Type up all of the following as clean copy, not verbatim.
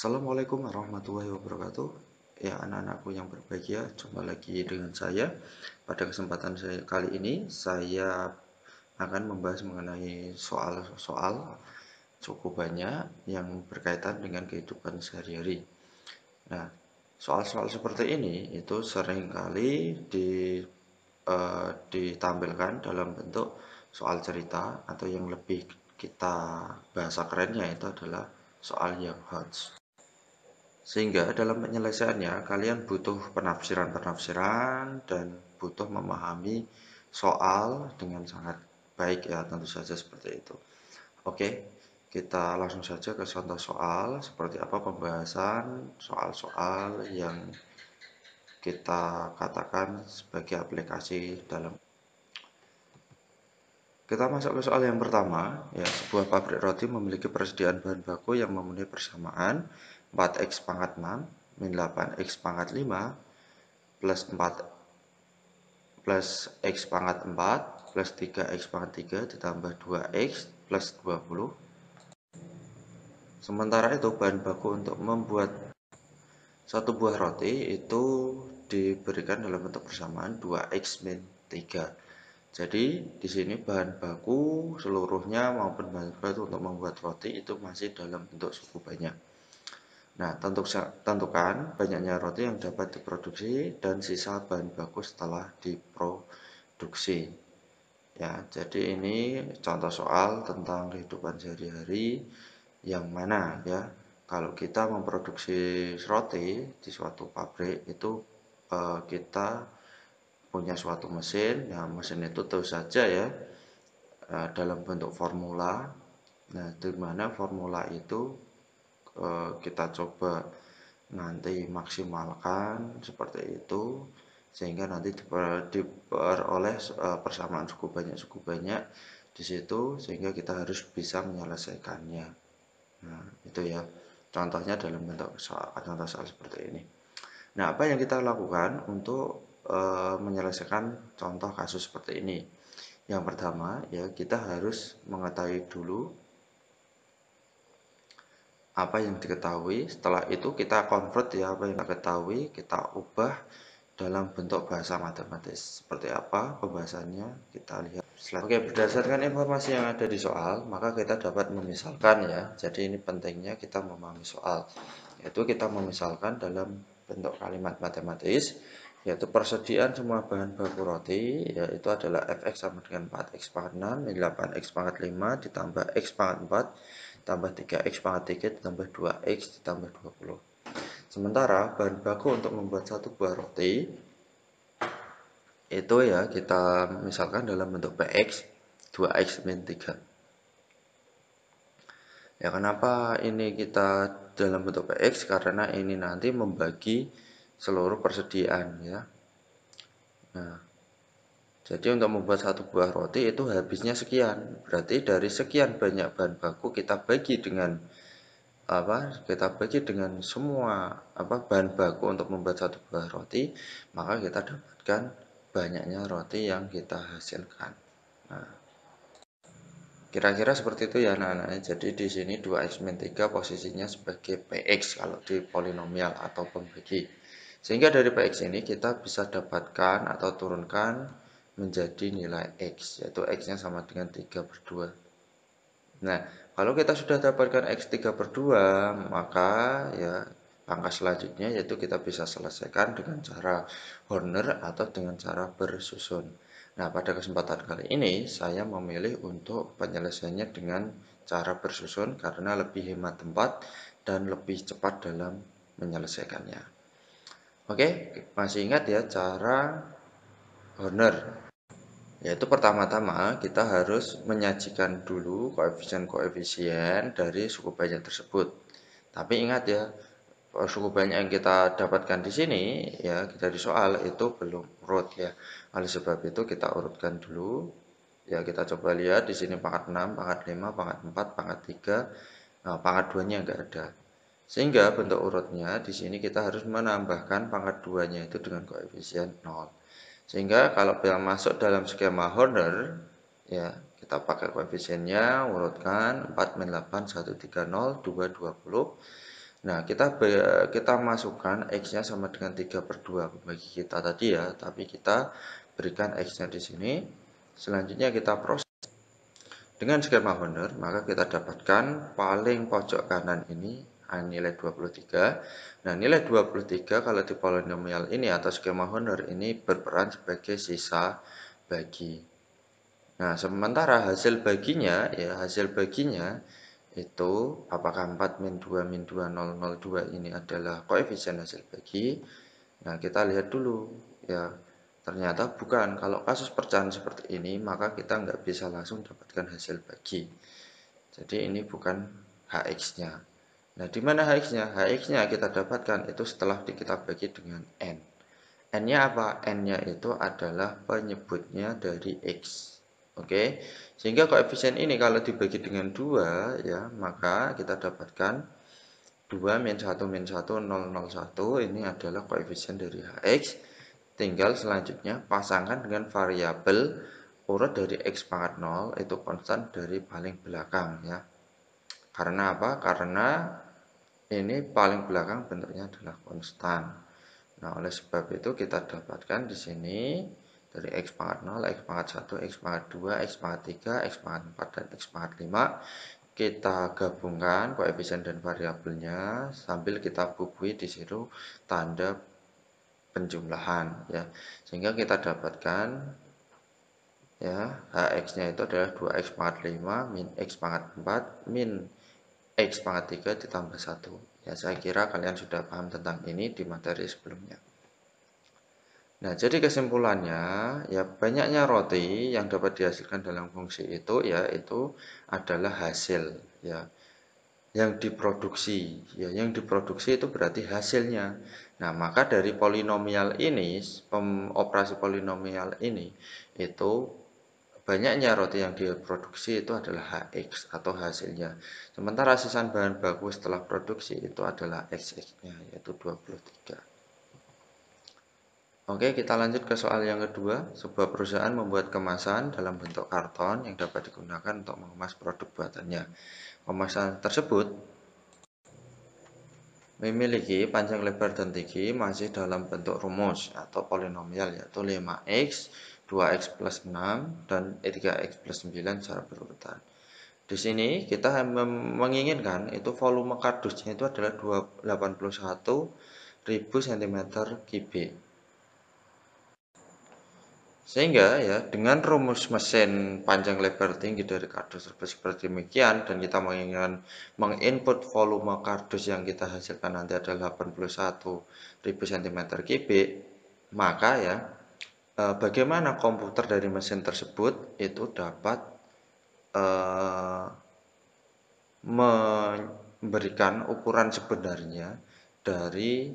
Assalamualaikum warahmatullahi wabarakatuh. Ya, anak-anakku yang berbahagia, jumpa lagi dengan saya. Pada kesempatan saya kali ini, saya akan membahas mengenai soal-soal cukup banyak yang berkaitan dengan kehidupan sehari-hari. Nah, soal-soal seperti ini itu seringkali ditampilkan dalam bentuk soal cerita atau yang lebih kita bahasa kerennya itu adalah soal yang hot. Sehingga dalam penyelesaiannya kalian butuh penafsiran-penafsiran dan butuh memahami soal dengan sangat baik ya, tentu saja seperti itu. Oke, kita langsung saja ke contoh soal seperti apa pembahasan soal-soal yang kita katakan sebagai aplikasi dalam. Kita masuk ke soal yang pertama, ya, sebuah pabrik roti memiliki persediaan bahan baku yang memenuhi persamaan 4x pangkat 6 min 8x pangkat 5 plus 4 plus x pangkat 4 plus 3x pangkat 3 ditambah 2x plus 20. Sementara itu bahan baku untuk membuat satu buah roti itu diberikan dalam bentuk persamaan 2x min 3. Jadi di sini bahan baku seluruhnya maupun bahan baku untuk membuat roti itu masih dalam bentuk suku banyak. Nah, tentukan banyaknya roti yang dapat diproduksi dan sisa bahan baku setelah diproduksi. Ya, jadi ini contoh soal tentang kehidupan sehari-hari yang mana ya, kalau kita memproduksi roti di suatu pabrik itu kita punya suatu mesin, ya mesin itu tentu saja ya dalam bentuk formula. Nah, di mana formula itu kita coba nanti maksimalkan seperti itu sehingga nanti diperoleh persamaan suku banyak di situ sehingga kita harus bisa menyelesaikannya. Nah, itu ya contohnya dalam bentuk contoh soal seperti ini. Nah, apa yang kita lakukan untuk menyelesaikan contoh kasus seperti ini? Yang pertama, ya kita harus mengetahui dulu apa yang diketahui. Setelah itu kita convert ya apa yang kita ketahui, kita ubah dalam bentuk bahasa matematis. Seperti apa pembahasannya? Kita lihat slide. Oke, berdasarkan informasi yang ada di soal, maka kita dapat memisalkan ya. Jadi ini pentingnya kita memahami soal. Yaitu kita memisalkan dalam bentuk kalimat matematis, yaitu persediaan semua bahan baku roti, yaitu adalah fx sama dengan 4x pangkat 6 min 8x pangkat 5 ditambah x pangkat 4 tambah 3x pangkat 3 ditambah 2x ditambah 20. Sementara bahan baku untuk membuat satu buah roti itu ya kita misalkan dalam bentuk px 2x min 3. Ya, kenapa ini kita dalam bentuk px? Karena ini nanti membagi seluruh persediaan ya. Nah, jadi untuk membuat satu buah roti itu habisnya sekian. Berarti dari sekian banyak bahan baku kita bagi dengan kita bagi dengan semua bahan baku untuk membuat satu buah roti, maka kita dapatkan banyaknya roti yang kita hasilkan. Nah, kira-kira seperti itu ya anak-anak. Jadi di sini 2x min 3 posisinya sebagai px kalau di polinomial atau pembagi. Sehingga dari px ini kita bisa dapatkan atau turunkan menjadi nilai x, yaitu x-nya sama dengan 3/2. Nah, kalau kita sudah dapatkan x 3/2, maka ya langkah selanjutnya yaitu kita bisa selesaikan dengan cara Horner atau dengan cara bersusun. Nah, pada kesempatan kali ini saya memilih untuk penyelesaiannya dengan cara bersusun karena lebih hemat tempat dan lebih cepat dalam menyelesaikannya. Oke, masih ingat ya cara Horner? Yaitu pertama-tama kita harus menyajikan dulu koefisien-koefisien dari suku banyak tersebut. Tapi ingat ya, suku banyak yang kita dapatkan di sini ya dari soal itu belum urut ya. Oleh sebab itu kita urutkan dulu. Ya, kita coba lihat di sini pangkat 6, pangkat 5, pangkat 4, pangkat 3. Nah, pangkat 2-nya enggak ada. Sehingga bentuk urutnya di sini kita harus menambahkan pangkat 2-nya itu dengan koefisien 0. Sehingga kalau masuk dalam skema Horner, ya kita pakai koefisiennya, urutkan 4 min 8, 1, 3, 0, 2, 20. Nah, kita masukkan X-nya sama dengan 3/2 bagi kita tadi ya, tapi kita berikan X-nya di sini. Selanjutnya kita proses dengan skema Horner, maka kita dapatkan paling pojok kanan ini nilai 23. Nah, nilai 23 kalau di polinomial ini atau skema Horner ini berperan sebagai sisa bagi. Nah, sementara hasil baginya itu apakah 4 min 2 min 2 0 0 2 ini adalah koefisien hasil bagi. Nah, kita lihat dulu ya. Ternyata bukan. Kalau kasus pecahan seperti ini, maka kita nggak bisa langsung dapatkan hasil bagi. Jadi ini bukan HX-nya. Nah, di mana HX-nya? HX-nya kita dapatkan itu setelah kita bagi dengan N. N-nya apa? N-nya itu adalah penyebutnya dari X. Oke, sehingga koefisien ini kalau dibagi dengan 2 ya, maka kita dapatkan 2 min 1 min 1 0 0 1 ini adalah koefisien dari Hx. Tinggal selanjutnya pasangkan dengan variabel urut dari X pangkat 0 itu konstan dari paling belakang ya. Karena apa? Karena ini paling belakang bentuknya adalah konstan. Nah, oleh sebab itu kita dapatkan di sini dari X pangkat 0, X pangkat 1, X pangkat 2, X pangkat 3, X pangkat 4, dan X pangkat 5. Kita gabungkan koefisien dan variabelnya sambil kita bubuhi di situ tanda penjumlahan ya. Sehingga kita dapatkan ya Hx-nya itu adalah 2x pangkat 5 min x pangkat 4 min x pangkat 3 ditambah 1. Ya, saya kira kalian sudah paham tentang ini di materi sebelumnya. Nah, jadi kesimpulannya, ya banyaknya roti yang dapat dihasilkan dalam fungsi itu, ya itu adalah hasil, ya, yang diproduksi. Ya, yang diproduksi itu berarti hasilnya. Nah, maka dari polinomial ini, operasi polinomial ini, itu banyaknya roti yang diproduksi itu adalah HX atau hasilnya. Sementara sisa bahan baku setelah produksi itu adalah XX-nya, yaitu 23. Oke, kita lanjut ke soal yang kedua. Sebuah perusahaan membuat kemasan dalam bentuk karton yang dapat digunakan untuk mengemas produk buatannya. Kemasan tersebut memiliki panjang, lebar, dan tinggi masih dalam bentuk rumus atau polinomial, yaitu 5x, 2x plus 6, dan 3x plus 9 secara berurutan. Di sini kita menginginkan itu volume kardusnya itu adalah 81.000 cm3. Sehingga ya dengan rumus mesin panjang lebar tinggi dari kardus tersebut seperti demikian dan kita menginginkan menginput volume kardus yang kita hasilkan nanti adalah 81.000 cm3, maka ya bagaimana komputer dari mesin tersebut itu dapat memberikan ukuran sebenarnya dari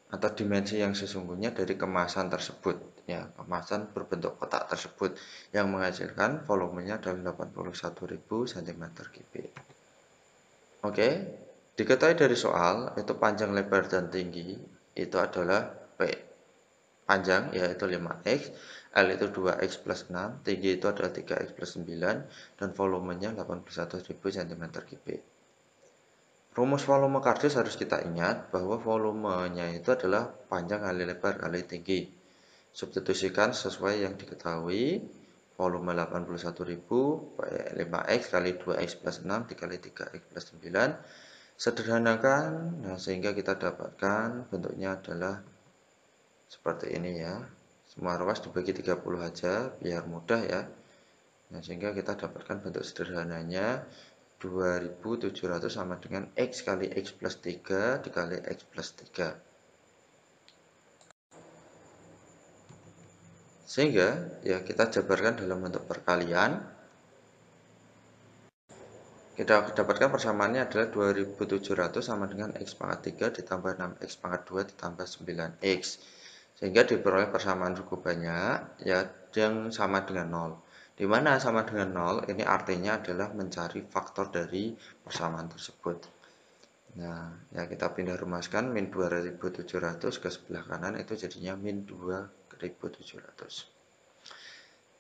atau dimensi yang sesungguhnya dari kemasan tersebut ya, kemasan berbentuk kotak tersebut yang menghasilkan volumenya adalah 81.000 cm3. Oke, diketahui dari soal itu panjang, lebar, dan tinggi itu adalah P. Panjang yaitu 5x, L itu 2x plus 6, tinggi itu adalah 3x plus 9, dan volumenya 81.000 cm3. Rumus volume kardus harus kita ingat bahwa volumenya itu adalah panjang kali lebar kali tinggi. Substitusikan sesuai yang diketahui. Volume 81.000 5x kali 2x plus 6 dikali 3x plus 9. Sederhanakan, nah sehingga kita dapatkan bentuknya adalah seperti ini ya. Semua ruas dibagi 30 aja biar mudah ya. Nah, sehingga kita dapatkan bentuk sederhananya 2700 sama dengan X kali X plus 3 dikali X plus 3. Sehingga ya kita jabarkan dalam bentuk perkalian. Kita dapatkan persamaannya adalah 2700 sama dengan X pangkat 3 ditambah 6X pangkat 2 ditambah 9X. Sehingga diperoleh persamaan cukup banyak ya yang sama dengan 0. Di mana sama dengan 0 ini artinya adalah mencari faktor dari persamaan tersebut. Nah, ya kita pindah rumuskan min 2700 ke sebelah kanan itu jadinya min 2700.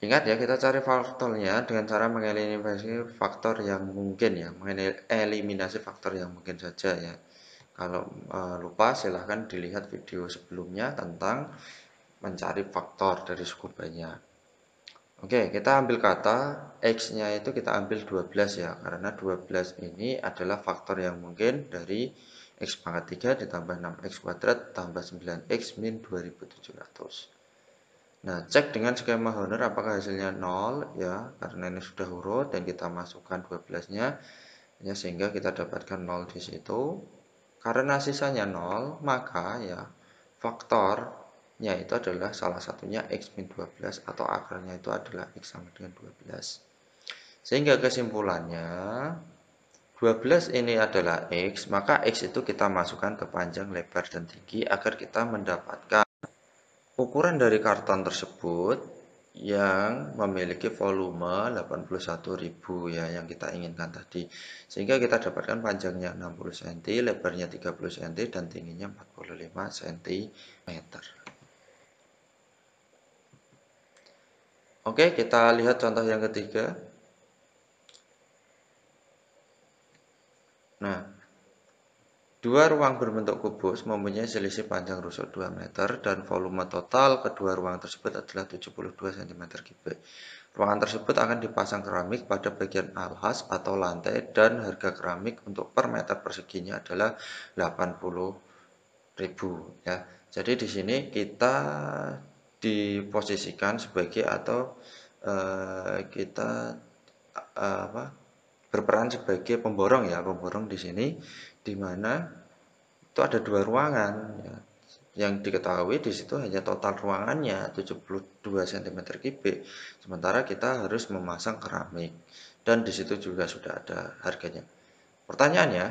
Ingat ya, kita cari faktornya dengan cara mengeliminasi faktor yang mungkin ya, mengeliminasi faktor yang mungkin saja ya. Kalau lupa silahkan dilihat video sebelumnya tentang mencari faktor dari suku banyak. Oke, kita ambil kata X-nya itu kita ambil 12 ya, karena 12 ini adalah faktor yang mungkin dari X pangkat 3 ditambah 6X kuadrat tambah 9X min 2700. Nah, cek dengan skema Horner apakah hasilnya 0 ya, karena ini sudah urut dan kita masukkan 12-nya ya, sehingga kita dapatkan 0 di situ. Karena sisanya 0, maka ya faktornya itu adalah salah satunya X min 12 atau akarnya itu adalah X sama dengan 12. Sehingga kesimpulannya 12 ini adalah X, maka X itu kita masukkan ke panjang, lebar, dan tinggi agar kita mendapatkan ukuran dari karton tersebut yang memiliki volume 81.000 ya, yang kita inginkan tadi. Sehingga kita dapatkan panjangnya 60 cm, lebarnya 30 cm, dan tingginya 45 cm. Oke, kita lihat contoh yang ketiga. Nah, dua ruang berbentuk kubus mempunyai selisih panjang rusuk 2 meter dan volume total kedua ruang tersebut adalah 72 cm3. Ruangan tersebut akan dipasang keramik pada bagian alas atau lantai dan harga keramik untuk per meter perseginya adalah 80.000 ya. Jadi di sini kita diposisikan sebagai atau kita berperan sebagai pemborong ya, pemborong di sini di mana itu ada dua ruangan ya. Yang diketahui di situ hanya total ruangannya 72 cm3, sementara kita harus memasang keramik dan di situ juga sudah ada harganya. Pertanyaannya,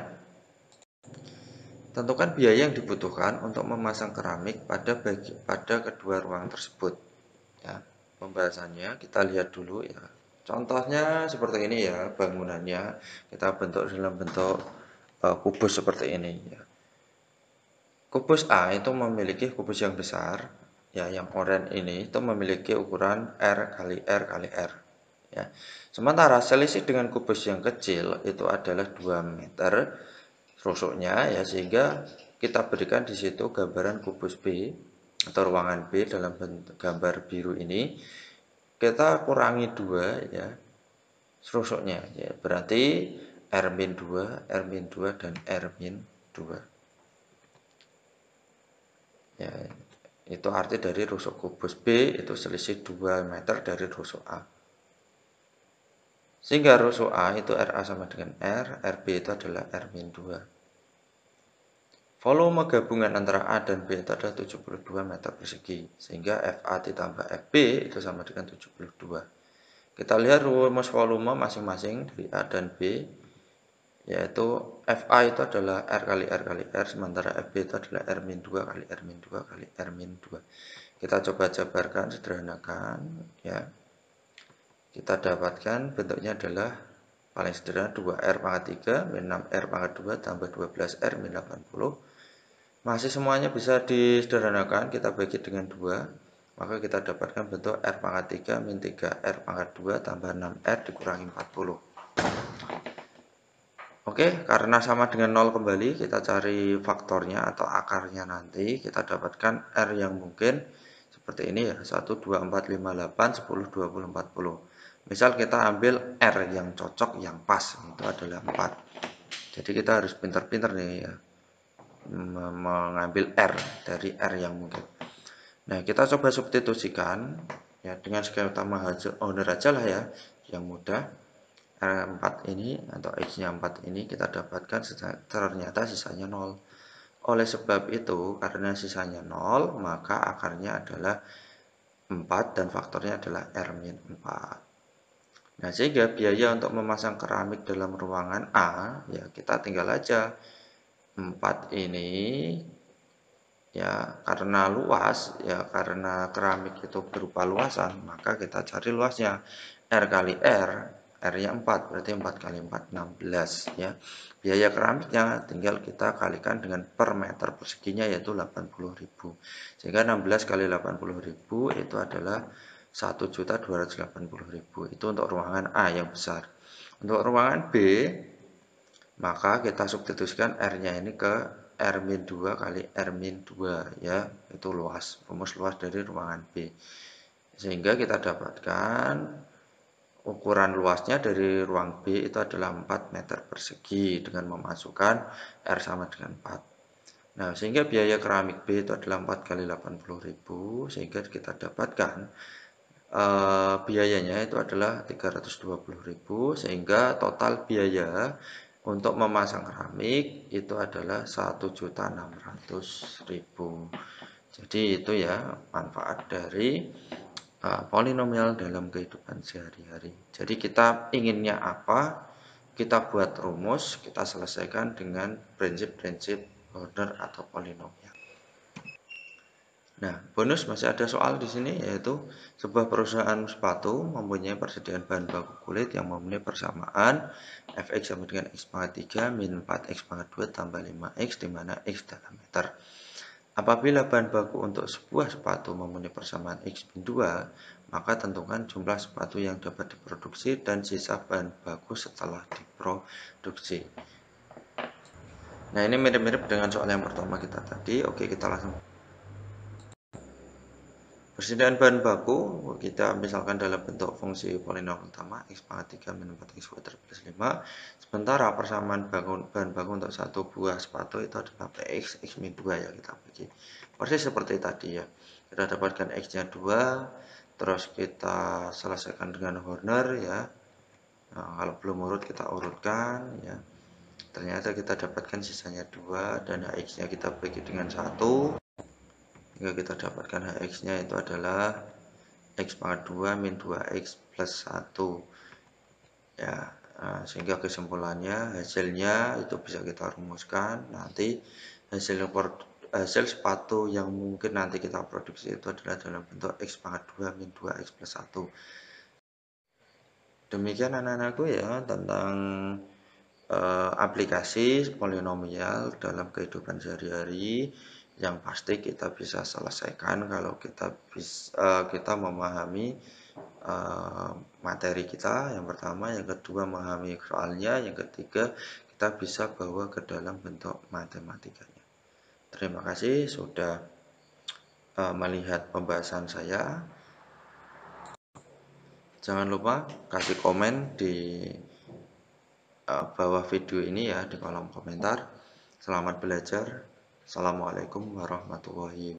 tentukan biaya yang dibutuhkan untuk memasang keramik pada kedua ruangan tersebut. Ya, pembahasannya kita lihat dulu ya. Contohnya seperti ini ya, bangunannya kita bentuk dalam bentuk kubus seperti ini ya. Kubus A itu memiliki kubus yang besar, ya, yang oranye ini itu memiliki ukuran R kali R kali R, ya. Sementara selisih dengan kubus yang kecil itu adalah 2 meter rusuknya, ya, sehingga kita berikan di situ gambaran kubus B atau ruangan B dalam bentuk gambar biru ini. Kita kurangi 2 ya rusuknya, ya. Berarti R-2, R-2 dan R-2. Ya, itu arti dari rusuk kubus B itu selisih 2 meter dari rusuk A. Sehingga rusuk A itu RA sama dengan R, RB itu adalah R-2. Volume gabungan antara A dan B itu adalah 72 meter persegi. Sehingga FA ditambah FB itu sama dengan 72. Kita lihat rumus volume masing-masing dari A dan B, yaitu FA itu adalah R kali R kali R, sementara FB itu adalah R-2 kali R-2 kali R-2. Kita coba jabarkan, sederhanakan ya. Kita dapatkan bentuknya adalah paling sederhana 2R pangkat 3 min 6R pangkat 2 tambah 12R min 80. Masih semuanya bisa disederhanakan, kita bagi dengan 2. Maka kita dapatkan bentuk R pangkat 3 min 3R pangkat 2 tambah 6R dikurangi 40. Oke, karena sama dengan 0 kembali, kita cari faktornya atau akarnya nanti. Kita dapatkan R yang mungkin seperti ini ya, 1, 2, 4, 5, 8, 10, 20, 40. Misal kita ambil R yang cocok, yang pas, itu adalah 4. Jadi kita harus pintar-pintar nih ya, mengambil R dari R yang mungkin. Nah, kita coba substitusikan ya dengan skema utama Horner aja lah ya, yang mudah. R4 ini atau X-nya 4 ini kita dapatkan ternyata sisanya 0. Oleh sebab itu, karena sisanya 0, maka akarnya adalah 4 dan faktornya adalah R-4. Nah, sehingga biaya untuk memasang keramik dalam ruangan A, ya kita tinggal aja 4 ini, ya karena luas, ya karena keramik itu berupa luasan, maka kita cari luasnya. R kali R, R-nya 4, berarti 4 kali 4, 16 ya. Biaya keramiknya tinggal kita kalikan dengan per meter perseginya yaitu 80.000. Sehingga 16 kali 80.000 itu adalah 1.280.000. Itu untuk ruangan A yang besar. Untuk ruangan B, maka kita substitusikan R-nya ini ke R-2 kali R-2 ya, itu luas, rumus luas dari ruangan B. Sehingga kita dapatkan ukuran luasnya dari ruang B itu adalah 4 meter persegi dengan memasukkan R sama dengan 4. Nah, sehingga biaya keramik B itu adalah 4 kali 80.000, sehingga kita dapatkan biayanya itu adalah 320.000, sehingga total biaya untuk memasang keramik itu adalah 1.600.000. Jadi itu ya manfaat dari polinomial dalam kehidupan sehari-hari. Jadi kita inginnya apa, kita buat rumus, kita selesaikan dengan prinsip-prinsip order atau polinomial. Nah, bonus masih ada soal di sini, yaitu sebuah perusahaan sepatu mempunyai persediaan bahan baku kulit yang memenuhi persamaan fx sama dengan x pangkat 3 min 4x pangkat 2 tambah 5x, di mana x dalam meter. Apabila bahan baku untuk sebuah sepatu memenuhi persamaan x min 2, maka tentukan jumlah sepatu yang dapat diproduksi dan sisa bahan baku setelah diproduksi. Nah, ini mirip-mirip dengan soal yang pertama kita tadi. Oke, kita langsung. Persediaan bahan baku kita misalkan dalam bentuk fungsi polinom utama x pangkat 3 min 4x kuadrat plus 5. Sementara persamaan bahan baku untuk satu buah sepatu itu adalah px x min 2 ya, kita bagi. Persis seperti tadi ya. Kita dapatkan x-nya 2, terus kita selesaikan dengan Horner ya. Nah, kalau belum urut kita urutkan ya. Ternyata kita dapatkan sisanya 2 dan hx-nya kita bagi dengan 1. Hingga kita dapatkan hx-nya itu adalah x pangkat 2 min 2x plus 1 ya. Sehingga kesimpulannya hasilnya itu bisa kita rumuskan nanti. Hasil sepatu yang mungkin nanti kita produksi itu adalah dalam bentuk x pangkat 2 min 2x plus 1. Demikian anak-anakku ya tentang aplikasi polinomial dalam kehidupan sehari-hari. Yang pasti kita bisa selesaikan kalau kita memahami materi kita yang pertama, yang kedua memahami soalnya, yang ketiga kita bisa bawa ke dalam bentuk matematikanya. Terima kasih sudah melihat pembahasan saya. Jangan lupa kasih komen di bawah video ini ya, di kolom komentar. Selamat belajar. Assalamualaikum warahmatullahi wabarakatuh.